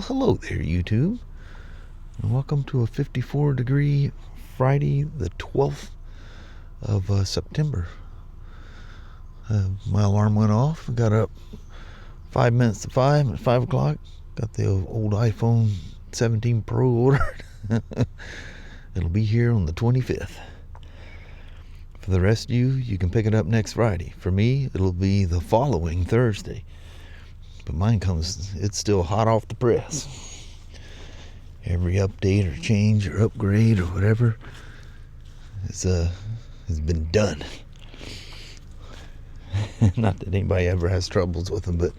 hello there, YouTube, and welcome to a 54-degree Friday, the 12th of September. My alarm went off. I got up 5 minutes to 5 at 5 o'clock. Got the old iPhone 17 Pro ordered. It'll be here on the 25th. For the rest of you, you can pick it up next Friday. For me, it'll be the following Thursday. But mine comes, it's still hot off the press. Every update or change or upgrade or whatever has been done. Not that anybody ever has troubles with them, but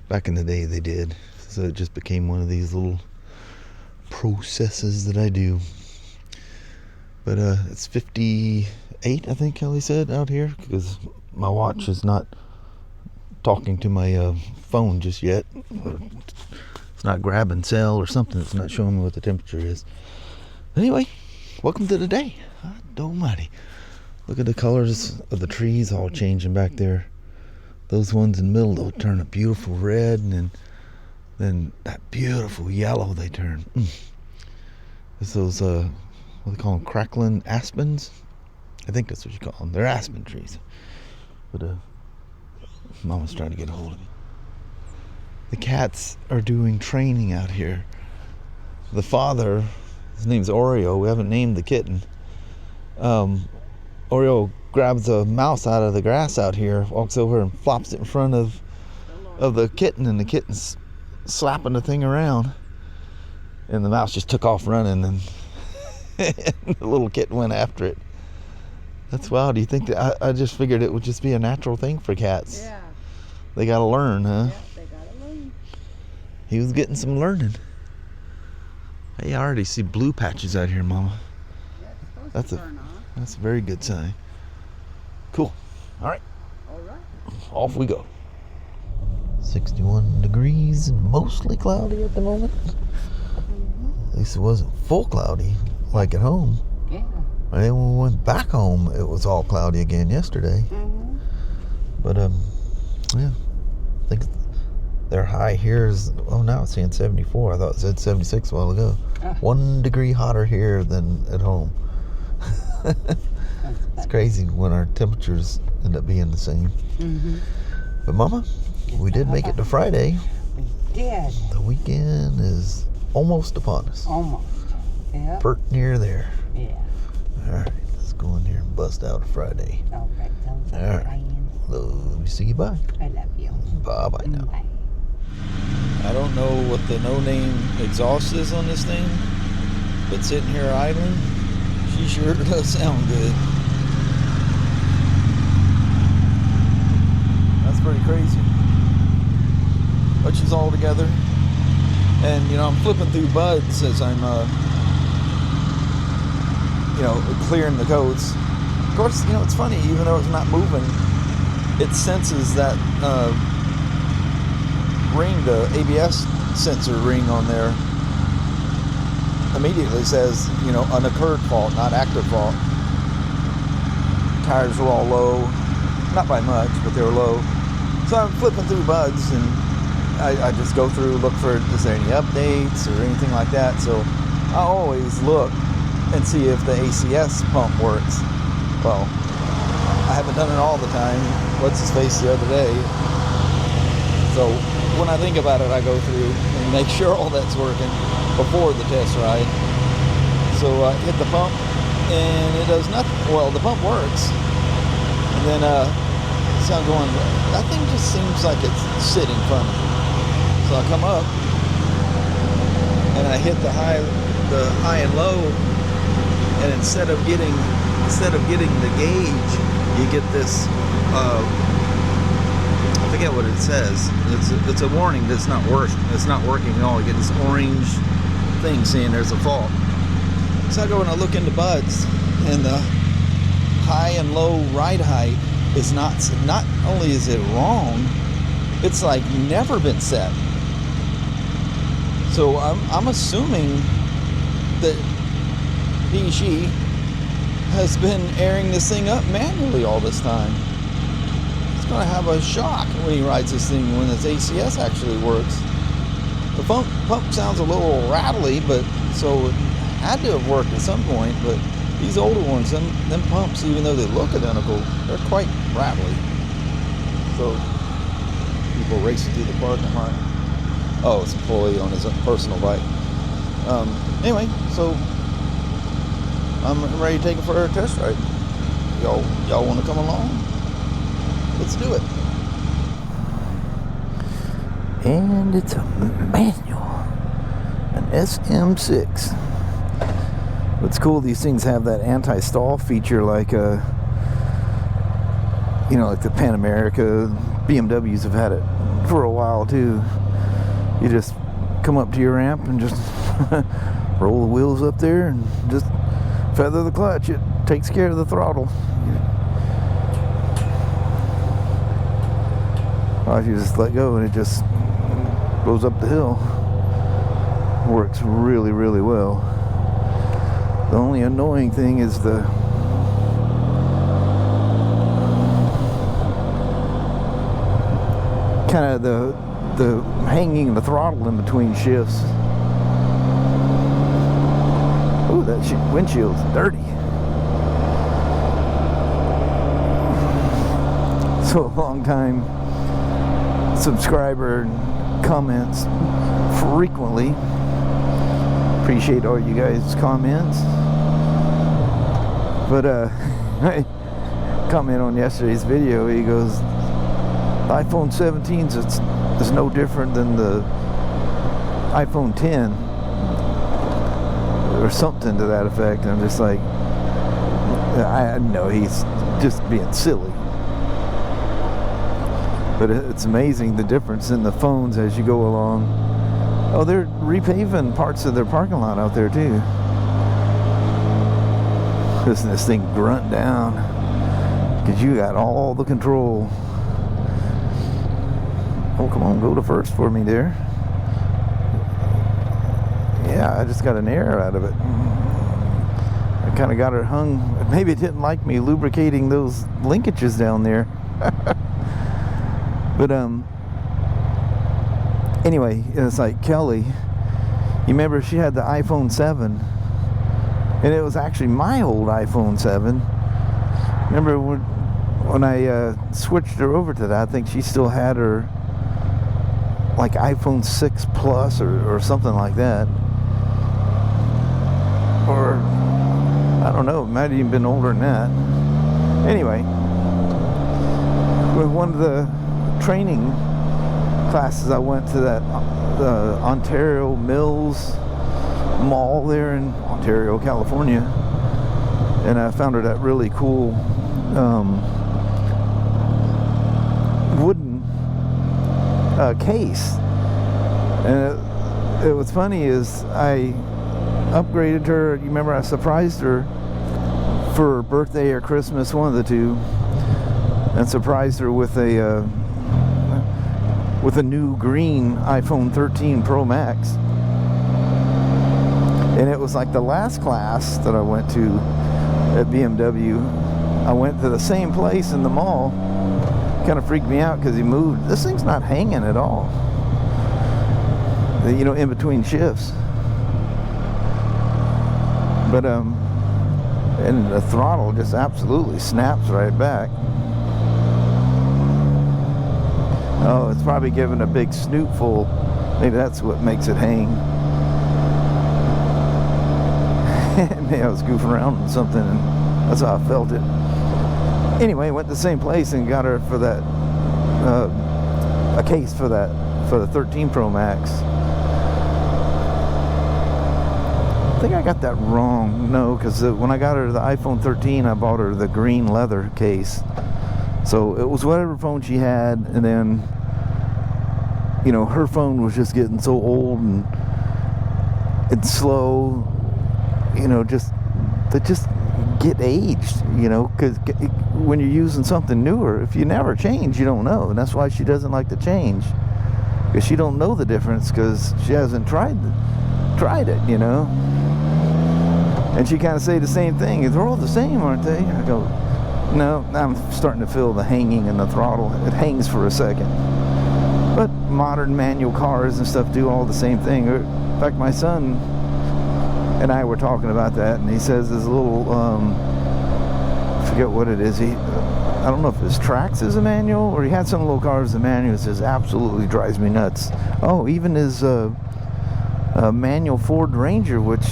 back in the day they did. So it just became one of these little processes that I do. But it's 58, I think Kelly said, out here, because my watch is not talking to my phone just yet. It's not grabbing cell or something. It's not showing me what the temperature is. Anyway, welcome to the day. God almighty. Look at the colors of the trees all changing back there. Those ones in the middle, they'll turn a beautiful red, and then that beautiful yellow they turn. It's those, what do they call them, crackling aspens? I think that's what you call them. They're aspen trees. But Mama's trying to get a hold of me. The cats are doing training out here. The father, his name's Oreo. We haven't named the kitten. Oreo grabs a mouse out of the grass out here, walks over and flops it in front of the kitten, and the kitten's slapping the thing around. And the mouse just took off running, and the little kitten went after it. That's wild. Do you think that I just figured it would just be a natural thing for cats? Yeah. They gotta learn, huh? Yeah, they gotta learn. He was getting some learning. Hey, I already see blue patches out here, Mama. Yeah, it's supposed to turn on. That's a very good sign. Cool. All right. All right. Off we go. 61 degrees and mostly cloudy at the moment. At least it wasn't full cloudy like at home. Yeah. And then when we went back home, it was all cloudy again yesterday. Mm-hmm. But yeah, I think their high here is, oh, now it's saying 74. I thought it said 76 a while ago. 1 degree hotter here than at home. It's crazy when our temperatures end up being the same. Mm-hmm. But Mama, we did make it to Friday. We did. The weekend is almost upon us. Almost. Yeah. Pert near there. Yeah. All right, let's go in here and bust out a Friday. All right. Sounds like All right. Diane. Love you. See you. Bye. I love you. Bye-bye now. Bye. I don't know what the no-name exhaust is on this thing, but sitting here idling, she sure does sound good. That's pretty crazy. But she's all together. And, I'm flipping through buds as I'm, clearing the coats. Of course, it's funny, even though it's not moving, it senses that ring, the ABS sensor ring on there immediately says, an occurred fault, not active fault. Tires were all low, not by much, but they were low. So I'm flipping through buds, and I just go through, look for, is there any updates or anything like that. So I always look and see if the ACS pump works. Well, I haven't done it all the time. What's his face the other day? So when I think about it, I go through and make sure all that's working before the test ride. So I hit the pump, and it does nothing. Well, the pump works. And then so I'm going, that thing just seems like it's sitting funny. So I come up, and I hit the high and low, and instead of getting the gauge, you get this. I forget what it says. It's a warning that it's not working at all. You get this orange thing saying there's a fault. So I go and I look into buds, and the high and low ride height is not only is it wrong, it's like never been set. So I'm assuming that she has been airing this thing up manually all this time. He's going to have a shock when he rides this thing when its ACS actually works. The pump sounds a little rattly, but so it had to have worked at some point. But these older ones, them pumps, even though they look identical, they're quite rattly. So people racing through the parking lot. Oh, it's an employee on his own personal bike. Anyway, so I'm ready to take it for a test ride. Y'all want to come along? Let's do it. And it's a manual, an SM6. What's cool, these things have that anti-stall feature like like the Pan America, BMWs have had it for a while too. You just come up to your ramp and just roll the wheels up there and just feather the clutch. It takes care of the throttle. You just let go and it just goes up the hill. Works really, really well. The only annoying thing is the kind of the hanging the throttle in between shifts. Ooh, that windshield's dirty. So a long time subscriber comments frequently. Appreciate all you guys' comments. But I comment on yesterday's video. He goes, the iPhone 17's is no different than the iPhone 10 or something to that effect. And I'm just like, I know he's just being silly. But it's amazing the difference in the phones as you go along. Oh, they're repaving parts of their parking lot out there too. Listen to this thing grunt down, because you got all the control. Oh, come on, go to first for me there. Yeah, I just got an error out of it. I kind of got it hung. Maybe it didn't like me lubricating those linkages down there. But anyway, it's like Kelly, you remember she had the iPhone 7, and it was actually my old iPhone 7. Remember when I switched her over to that, I think she still had her like iPhone 6 Plus or something like that. Or I don't know, it might have even been older than that. Anyway, with one of the training classes, I went to that the Ontario Mills Mall there in Ontario, California, and I found her that really cool wooden case. And it was funny is I upgraded her. You remember I surprised her for her birthday or Christmas, one of the two, and surprised her with a new green iPhone 13 Pro Max. And it was like the last class that I went to at BMW. I went to the same place in the mall. Kind of freaked me out because he moved. This thing's not hanging at all. You know, in between shifts. But and the throttle just absolutely snaps right back. Oh, it's probably giving a big snootful. Maybe that's what makes it hang. Maybe I was goofing around with something and that's how I felt it. Anyway, went to the same place and got her for that a case for the 13 Pro Max. I think I got that wrong. No, because when I got her the iPhone 13, I bought her the green leather case. So it was whatever phone she had, and then, you know, her phone was just getting so old and slow, you know, they just get aged, you know, because when you're using something newer, if you never change, you don't know. And that's why she doesn't like to change, because she don't know the difference, because she hasn't tried it, you know. And she kind of say the same thing. They're all the same, aren't they? I go, no, I'm starting to feel the hanging in the throttle. It hangs for a second. But modern manual cars and stuff do all the same thing. In fact, my son and I were talking about that, and he says his little, I forget what it is. I don't know if his Trax is a manual, or he had some little cars a manual. It says absolutely drives me nuts. Oh, even his manual Ford Ranger, which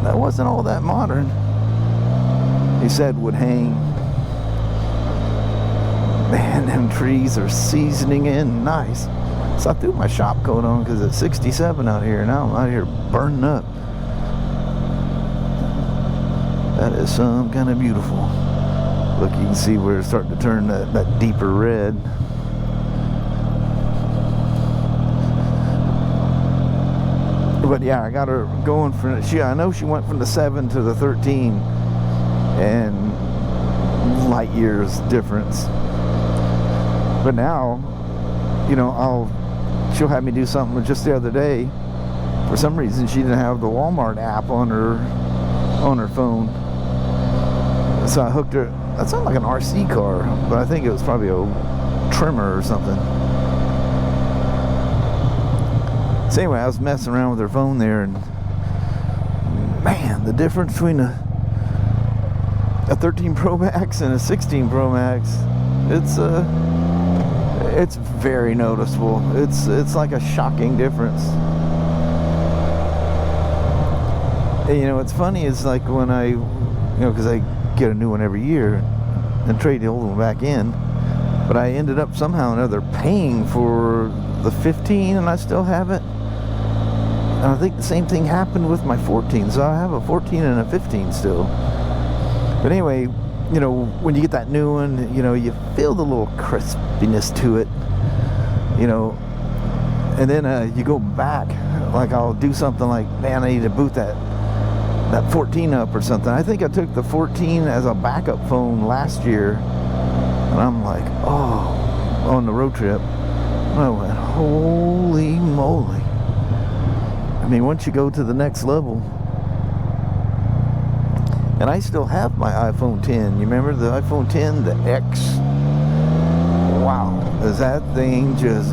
that wasn't all that modern, he said would hang. Man, them trees are seasoning in nice. So I threw my shop coat on because it's 67 out here. Now I'm out here burning up. That is some kind of beautiful. Look, you can see where it's starting to turn that deeper red. But yeah, I got her going from, I know she went from the 7 to the 13, and light years difference. But now, you know, she'll have me do something. Just the other day, for some reason, she didn't have the Walmart app on her phone. So I hooked her. That sounded like an RC car, but I think it was probably a trimmer or something. So anyway, I was messing around with her phone there, and man, the difference between a 13 Pro Max and a 16 Pro Max, it's very noticeable. It's like a shocking difference. And, you know, what's funny is like when I, you know, because I get a new one every year and trade the old one back in, but I ended up somehow or another paying for the 15, and I still have it. And I think the same thing happened with my 14, so I have a 14 and a 15 still. But anyway, you know, when you get that new one, you know, you feel the little crispiness to it, you know, and then you go back, like I'll do something like, man, I need to boot that 14 up or something. I think I took the 14 as a backup phone last year, and I'm like, oh, on the road trip, and I went, holy moly. I mean, once you go to the next level, and I still have my iPhone 10. You remember the iPhone 10, the X? Wow, is that thing just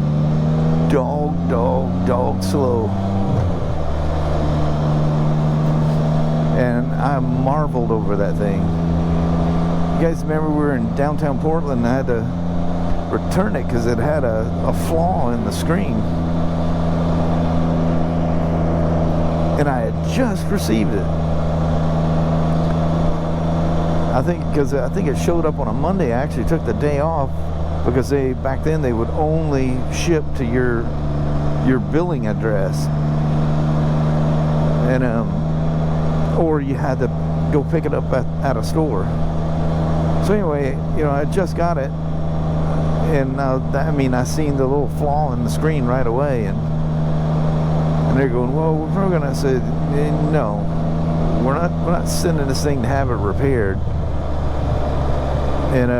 dog slow. And I marveled over that thing. You guys remember we were in downtown Portland, and I had to return it because it had a flaw in the screen. And I had just received it. I think it showed up on a Monday. I actually took the day off because back then they would only ship to your billing address, and or you had to go pick it up at a store. So anyway, you know, I just got it, and I mean, I seen the little flaw in the screen right away, and they're going, well, we're probably gonna say no, we're not sending this thing to have it repaired. And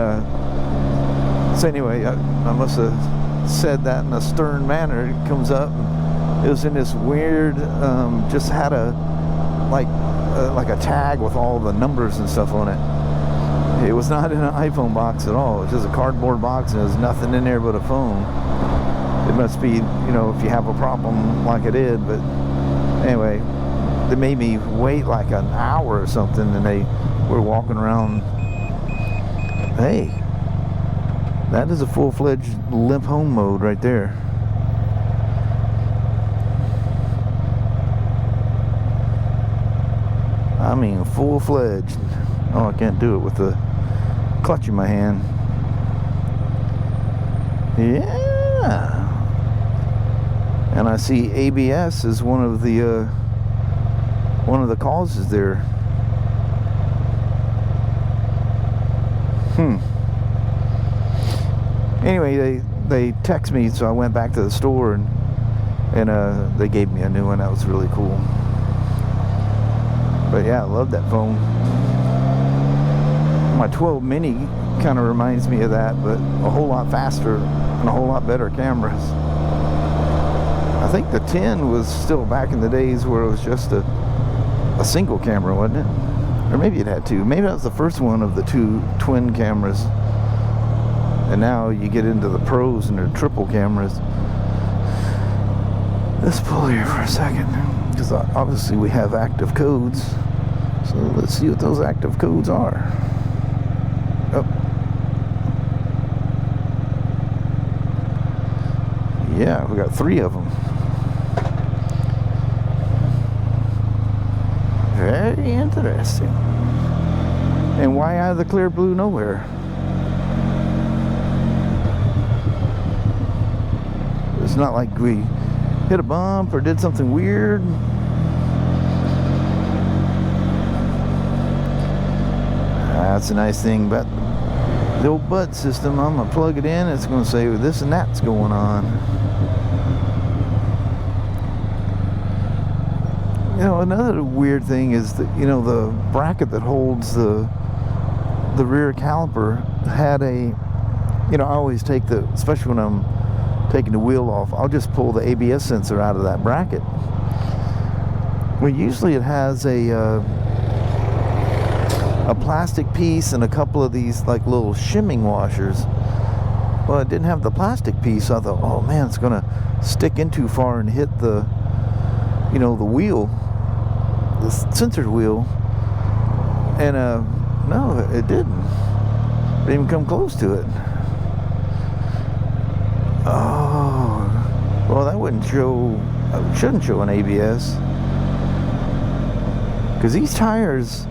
so anyway, I must have said that in a stern manner. It comes up, and it was in this weird, just had like a tag with all the numbers and stuff on it. It was not in an iPhone box at all. It was just a cardboard box, and there's nothing in there but a phone. It must be, you know, if you have a problem like I did. But anyway, they made me wait like an hour or something, and they were walking around. Hey, that is a full-fledged Limp home mode right there. I mean, full-fledged. Oh, I can't do it with the clutch in my hand. Yeah. And I see ABS is one of the causes there. Anyway, they text me, so I went back to the store, and they gave me a new one. That was really cool. But yeah, I love that phone. My 12 mini kind of reminds me of that, but a whole lot faster and a whole lot better cameras. I think the 10 was still back in the days where it was just a single camera, wasn't it? Or maybe it had two. Maybe that was the first one of the two twin cameras. And now you get into the pros and their triple cameras. Let's pull here for a second, because obviously we have active codes. So let's see what those active codes are. Oh. Yeah, we got 3 of them. Very interesting. And why out of the clear blue nowhere? It's not like we hit a bump or did something weird. That's a nice thing about the old bud system. I'm gonna plug it in, it's gonna say this and that's going on. You know, another weird thing is that, you know, the bracket that holds the rear caliper had a, you know, I always take the, especially when I'm taking the wheel off, I'll just pull the ABS sensor out of that bracket. Well, usually it has a plastic piece and a couple of these like little shimming washers. Well, it didn't have the plastic piece, so I thought, oh man, it's gonna stick in too far and hit the, you know, the wheel, the sensor wheel. And no, it didn't. It didn't even come close to it. Oh, well, that wouldn't show, shouldn't show an ABS, because these tires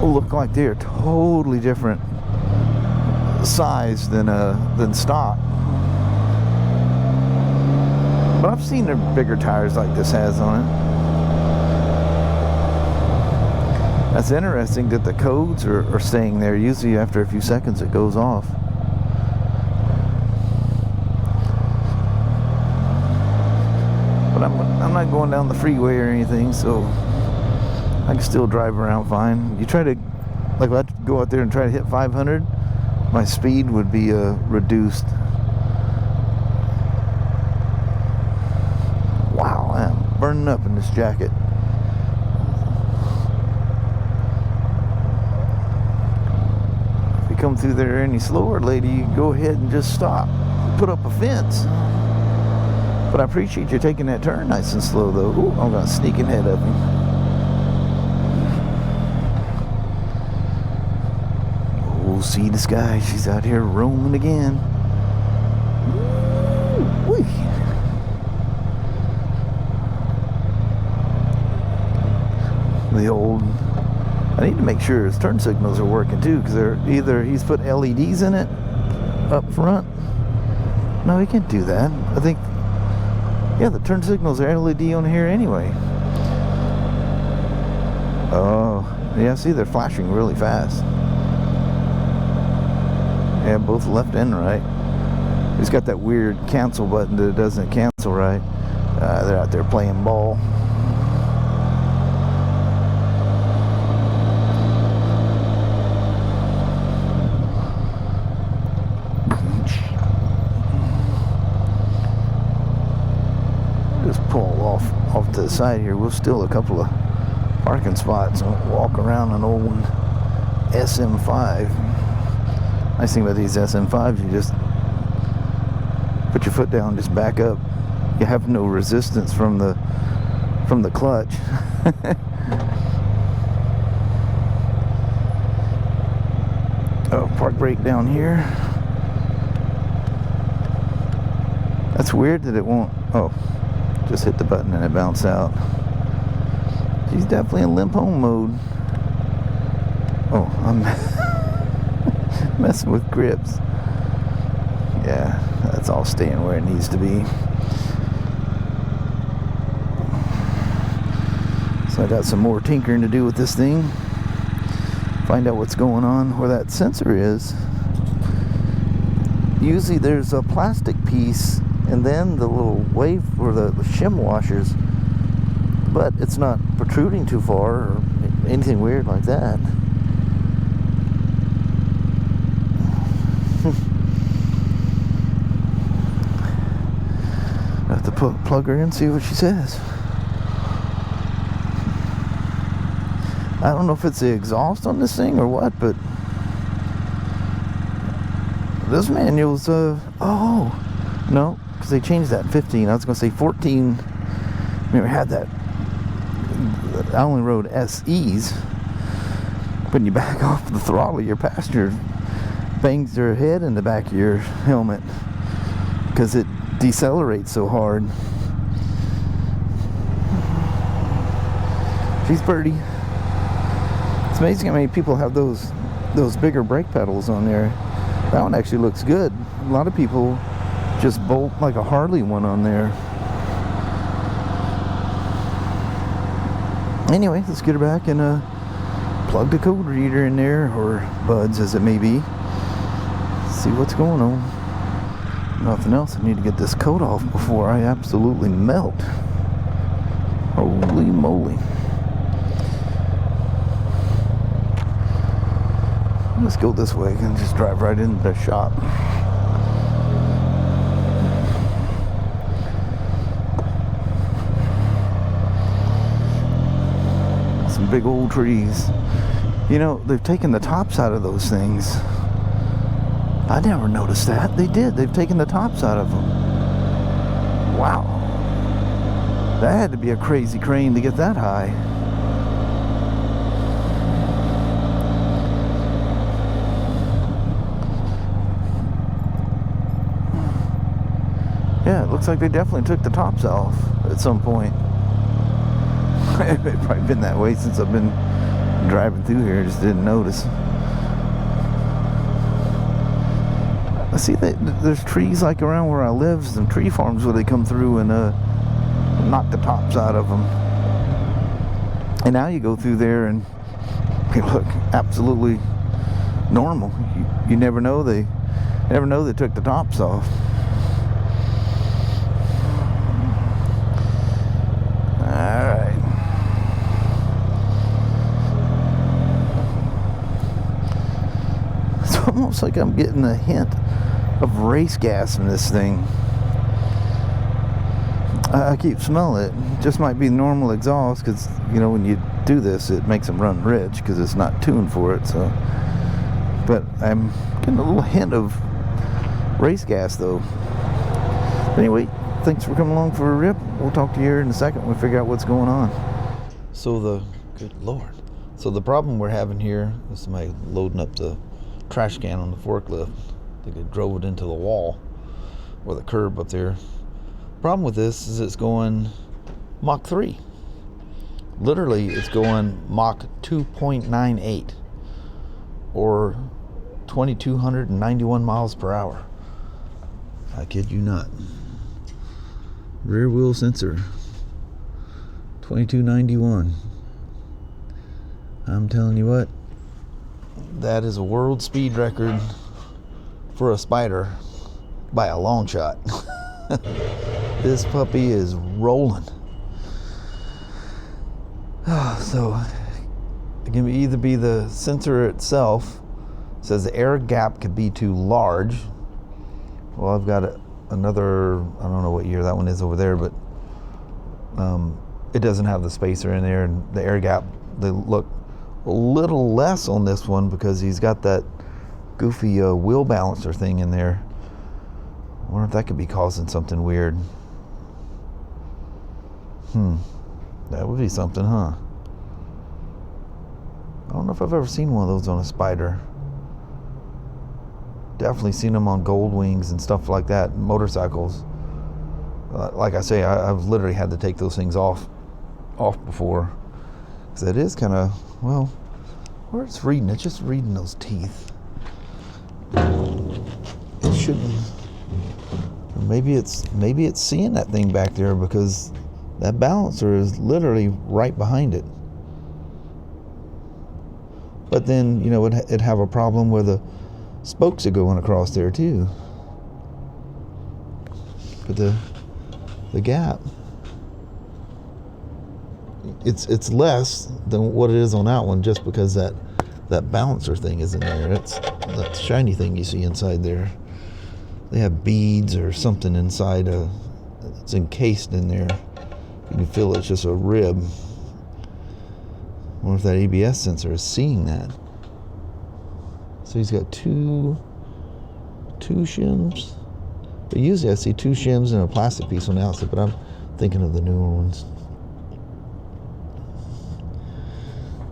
look like they're totally different size than stock. But I've seen their bigger tires like this has on it. That's interesting that the codes are staying there. Usually after a few seconds it goes off. But I'm not going down the freeway or anything, so I can still drive around fine. You try to, like, if I go out there and try to hit 500, my speed would be reduced. Wow, I'm burning up in this jacket. If you come through there any slower, lady, you can go ahead and just stop. Put up a fence. But I appreciate you taking that turn nice and slow, though. Ooh, I'm gonna sneak ahead of him. Oh, see this guy? She's out here roaming again. Ooh, the old. I need to make sure his turn signals are working too, because they're either he's put LEDs in it up front. No, he can't do that. I think. Yeah, the turn signals are LED on here anyway. Oh, yeah, see, they're flashing really fast. Yeah, both left and right. He's got that weird cancel button that doesn't cancel right. They're out there playing ball. Pull off to the side here. We'll steal a couple of parking spots and walk around an old SM5. Nice thing about these SM5s, you just put your foot down, just back up. You have no resistance from the clutch. Oh, park brake down here. That's weird that it won't. Oh. Just hit the button and it bounced out. She's definitely in limp home mode. Oh, I'm messing with grips. Yeah, that's all staying where it needs to be. So I got some more tinkering to do with this thing. Find out what's going on where that sensor is. Usually there's a plastic piece and then the little wave or the shim washers, but it's not protruding too far or anything weird like that. I have to plug her in and see what she says. I don't know if it's the exhaust on this thing or what, but This manual's, oh, no, because they changed that in 15. I was going to say 14. Never had that. I only rode SEs. When you back off the throttle, your passenger bangs their head in the back of your helmet because it decelerates so hard. She's pretty. It's amazing how many people have those bigger brake pedals on there. That one actually looks good. A lot of people just bolt like a Harley one on there. Anyway, let's get her back and plug the code reader in there, or buds as it may be. See what's going on. Nothing else. I need to get this coat off before I absolutely melt. Holy moly. Let's go this way and just drive right into the shop. Some big old trees. You know, they've taken the tops out of those things. I never noticed that. They did. They've taken the tops out of them. Wow. That had to be a crazy crane to get that high. Yeah, it looks like they definitely took the tops off at some point. It's probably been that way since I've been driving through here. I just didn't notice. I see that there's trees like around where I live, some tree farms where they come through and knock the tops out of them. And now you go through there and they look absolutely normal. You never know they took the tops off. Alright. It's almost like I'm getting a hint of race gas in this thing. I keep smelling it. It just might be normal exhaust because, you know, when you do this, it makes them run rich because it's not tuned for it. So, but I'm getting a little hint of race gas though. Anyway, thanks for coming along for a rip. We'll talk to you here in a second when we figure out what's going on. So good Lord. So the problem we're having here is somebody loading up the trash can on the forklift. I think it drove it into the wall or the curb up there. Problem with this is it's going Mach 3. Literally, it's going Mach 2.98 or 2,291 miles per hour. I kid you not. Rear wheel sensor 2291. I'm telling you what, that is a world speed record for a Spyder by a long shot. This puppy is rolling. So it can either be the sensor itself. It says the air gap could be too large. Well, I've got another, I don't know what year that one is over there, but it doesn't have the spacer in there, and the air gap, they look a little less on this one because he's got that goofy wheel balancer thing in there. I wonder if that could be causing something weird. That would be something, huh? I don't know if I've ever seen one of those on a Spyder. Definitely seen them on Gold Wings and stuff like that, motorcycles. Like I say, I've literally had to take those things off before. Because it is kind of, well, where it's reading, it's just reading those teeth. It shouldn't. Maybe it's seeing that thing back there because that balancer is literally right behind it. But then, you know, it'd have a problem where the spokes are going across there too. But the gap, it's less than what it is on that one just because that balancer thing is in there. It's that shiny thing you see inside there. They have beads or something inside. It's encased in there. You can feel it's just a rib. I wonder if that ABS sensor is seeing that. So he's got two 2 shims. But usually I see 2 shims and a plastic piece on the outside, but I'm thinking of the newer ones.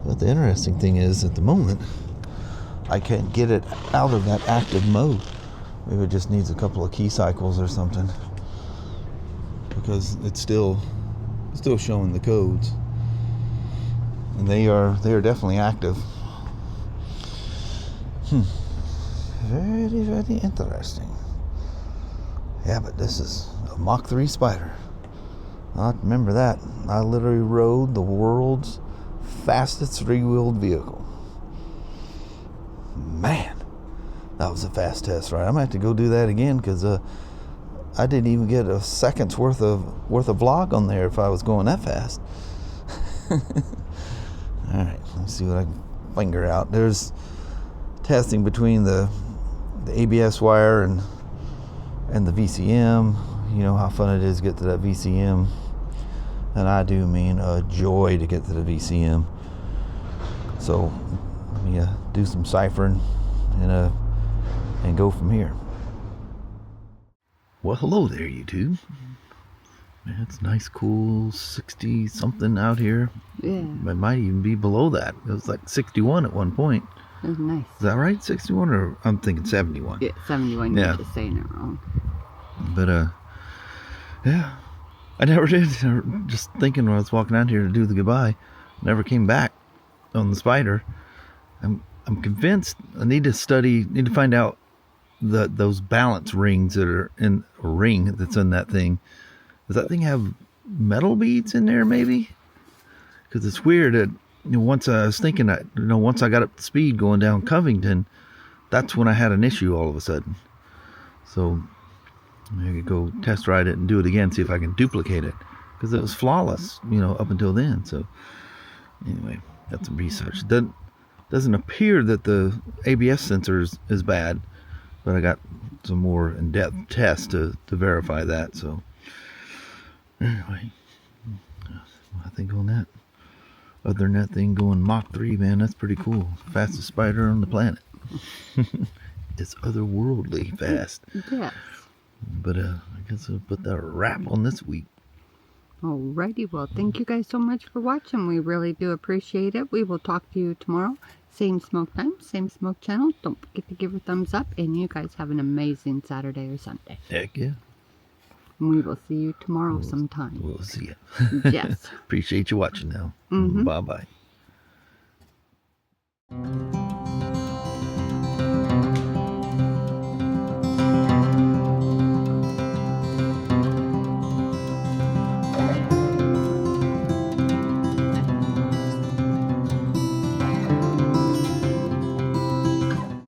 But the interesting thing is, at the moment, I can't get it out of that active mode. Maybe it just needs a couple of key cycles or something, because it's still showing the codes, and they are definitely active. Very, very interesting. Yeah, but this is a Mach 3 Spyder. I remember that. I literally rode the world's fastest 3-wheeled vehicle. Man, that was a fast test ride. I'm gonna have to go do that again, because I didn't even get a second's worth of vlog on there if I was going that fast. All right, let's see what I can finger out. There's testing between the ABS wire and the VCM. You know how fun it is to get to that VCM, and I do mean a joy to get to the VCM. So yeah, do some ciphering and go from here. Well, hello there, YouTube. Man, it's nice, cool 60 something out here. Yeah. It might even be below that. It was like 61 at one point. It was nice. Is that right? 61, or I'm thinking 71. Yeah, 71. Yeah. You're just saying it wrong. But yeah, I never did. Just thinking when I was walking out here to do the goodbye, never came back on the Spyder. I'm convinced I need to find out those balance rings that are in a ring that's in that thing. Does that thing have metal beads in there, maybe? Because it's weird that, you know, once I was thinking that, you know, once I got up to speed going down Covington, that's when I had an issue all of a sudden. So I could go test ride it and do it again, see if I can duplicate it, because it was flawless, you know, up until then. So anyway, got some research. Doesn't appear that the ABS sensor is bad, but I got some more in-depth tests to verify that. So anyway, I think on that, other than that thing going Mach 3, man, that's pretty cool. Fastest Spyder on the planet. It's otherworldly fast. Yes. But I guess I'll put that a wrap on this week. Alrighty, well, thank you guys so much for watching. We really do appreciate it. We will talk to you tomorrow. Same smoke time, same smoke channel. Don't forget to give a thumbs up, and you guys have an amazing Saturday or Sunday. Heck yeah. And we will see you tomorrow sometime. We'll see you. Yes. Appreciate you watching now. Mm-hmm. Bye-bye.